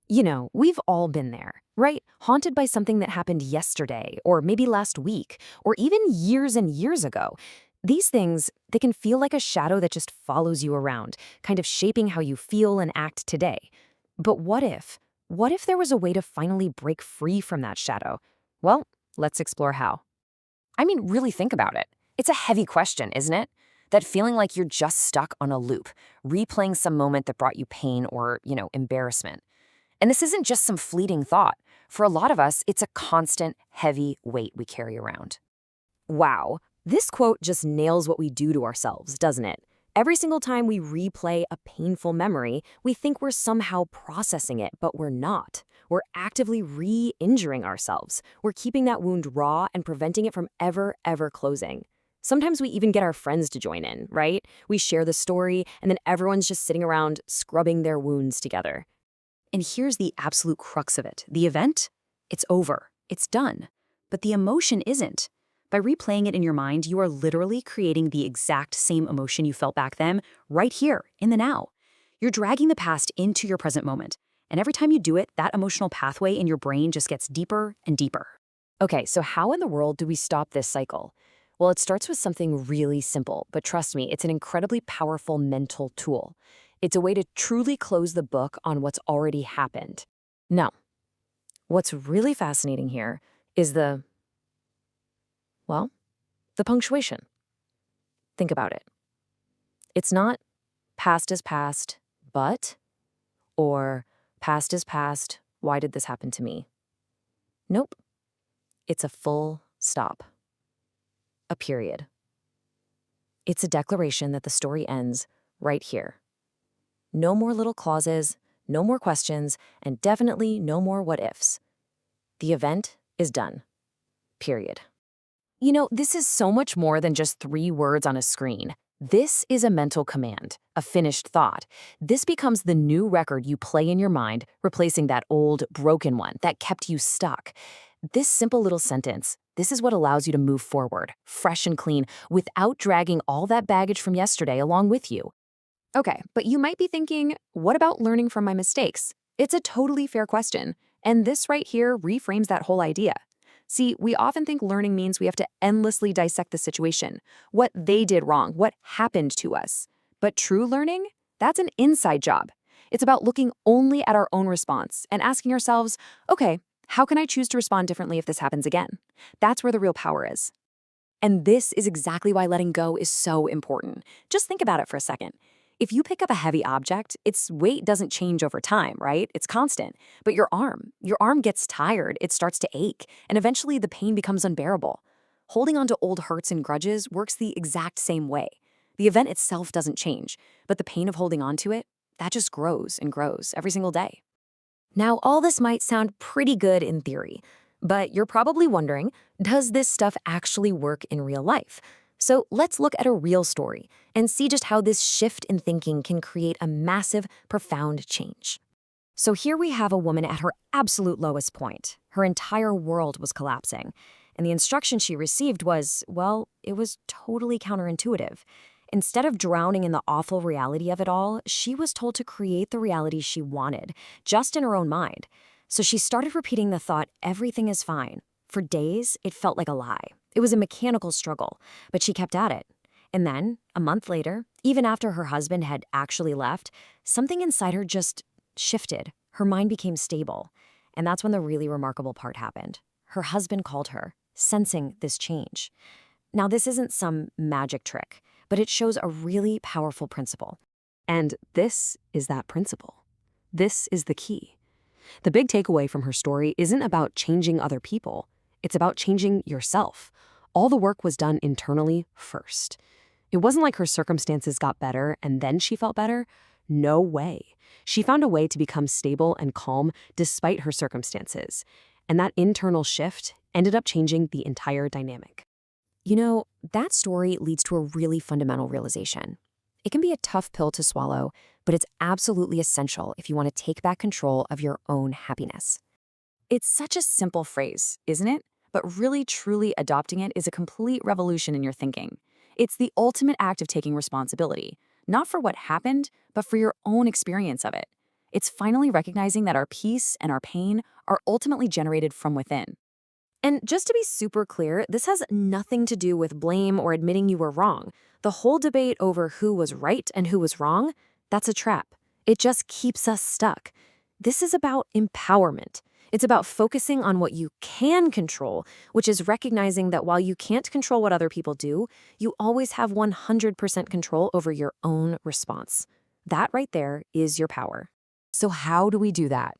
We've all been there, right? Haunted by something that happened yesterday, or maybe last week, or even years and years ago. These things, they can feel like a shadow that just follows you around, kind of shaping how you feel and act today. But what if? What if there was a way to finally break free from that shadow? Well, let's explore how. I mean, really think about it. It's a heavy question, isn't it? That feeling like you're just stuck on a loop, replaying some moment that brought you pain or, embarrassment. And this isn't just some fleeting thought. For a lot of us, it's a constant, heavy weight we carry around. Wow, this quote just nails what we do to ourselves, doesn't it? Every single time we replay a painful memory, we think we're somehow processing it, but we're not. We're actively re-injuring ourselves. We're keeping that wound raw and preventing it from ever closing. Sometimes we even get our friends to join in, right? We share the story, and then everyone's just sitting around scrubbing their wounds together. And here's the absolute crux of it. The event? It's over. It's done. But the emotion isn't. By replaying it in your mind, you are literally creating the exact same emotion you felt back then, right here, in the now. You're dragging the past into your present moment. And every time you do it, that emotional pathway in your brain just gets deeper and deeper. Okay, so how in the world do we stop this cycle? Well, it starts with something really simple, but trust me, it's an incredibly powerful mental tool. It's a way to truly close the book on what's already happened. Now, what's really fascinating here is well, the punctuation. Think about it. It's not past is past, but, or past is past, why did this happen to me? Nope. It's a full stop. A period. It's a declaration that the story ends right here. No more little clauses, no more questions, and definitely no more what ifs. The event is done. Period. This is so much more than just 3 words on a screen. This is a mental command, a finished thought. This becomes the new record you play in your mind, replacing that old, broken one that kept you stuck. This simple little sentence, this is what allows you to move forward, fresh and clean, without dragging all that baggage from yesterday along with you. Okay, but you might be thinking, what about learning from my mistakes? It's a totally fair question, and this right here reframes that whole idea. See, we often think learning means we have to endlessly dissect the situation, what they did wrong, what happened to us. But true learning? That's an inside job. It's about looking only at our own response and asking ourselves, okay, how can I choose to respond differently if this happens again? That's where the real power is. And this is exactly why letting go is so important. Just think about it for a second. If you pick up a heavy object, its weight doesn't change over time, right? It's constant. But your arm gets tired, it starts to ache, and eventually the pain becomes unbearable. Holding on to old hurts and grudges works the exact same way. The event itself doesn't change, but the pain of holding on to it, that just grows and grows every single day. Now, all this might sound pretty good in theory, but you're probably wondering, does this stuff actually work in real life? So let's look at a real story and see just how this shift in thinking can create a massive, profound change. So here we have a woman at her absolute lowest point. Her entire world was collapsing. And the instruction she received was, well, it was totally counterintuitive. Instead of drowning in the awful reality of it all, she was told to create the reality she wanted, just in her own mind. So she started repeating the thought, everything is fine. For days, it felt like a lie. It was a mechanical struggle, but she kept at it. And then, a month later, even after her husband had actually left, something inside her just shifted. Her mind became stable. And that's when the really remarkable part happened. Her husband called her, sensing this change. Now, this isn't some magic trick, but it shows a really powerful principle. And this is that principle. This is the key. The big takeaway from her story isn't about changing other people. It's about changing yourself. All the work was done internally first. It wasn't like her circumstances got better and then she felt better. No way. She found a way to become stable and calm despite her circumstances. And that internal shift ended up changing the entire dynamic. That story leads to a really fundamental realization. It can be a tough pill to swallow, but it's absolutely essential if you want to take back control of your own happiness. It's such a simple phrase, isn't it? But really, truly adopting it is a complete revolution in your thinking. It's the ultimate act of taking responsibility, not for what happened, but for your own experience of it. It's finally recognizing that our peace and our pain are ultimately generated from within. And just to be super clear, this has nothing to do with blame or admitting you were wrong. The whole debate over who was right and who was wrong, that's a trap. It just keeps us stuck. This is about empowerment. It's about focusing on what you can control, which is recognizing that while you can't control what other people do, you always have 100% control over your own response. That right there is your power. So how do we do that?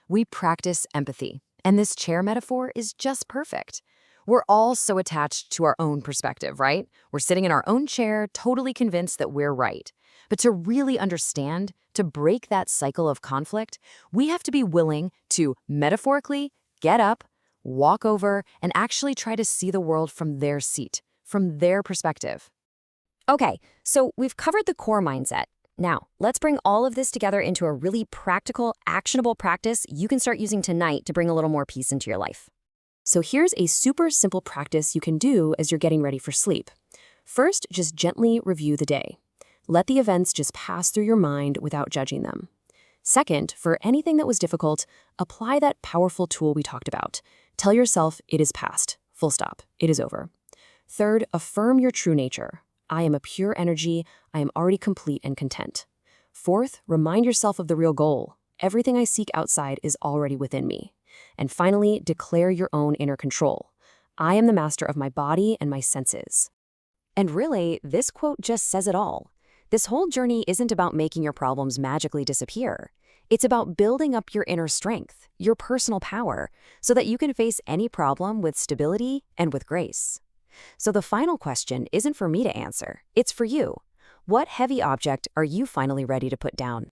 We practice empathy. And this chair metaphor is just perfect. We're all so attached to our own perspective, right? We're sitting in our own chair, totally convinced that we're right. But to really understand, to break that cycle of conflict, we have to be willing to metaphorically get up, walk over, and actually try to see the world from their seat, from their perspective. Okay, so we've covered the core mindset. Now, let's bring all of this together into a really practical, actionable practice you can start using tonight to bring a little more peace into your life. So here's a super simple practice you can do as you're getting ready for sleep. First, just gently review the day. Let the events just pass through your mind without judging them. Second, for anything that was difficult, apply that powerful tool we talked about. Tell yourself it is past. Full stop. It is over. Third, affirm your true nature. I am a pure energy. I am already complete and content. Fourth, remind yourself of the real goal. Everything I seek outside is already within me. And finally, declare your own inner control. I am the master of my body and my senses. And really, this quote just says it all. This whole journey isn't about making your problems magically disappear. It's about building up your inner strength, your personal power, so that you can face any problem with stability and with grace. So the final question isn't for me to answer. It's for you. What heavy object are you finally ready to put down?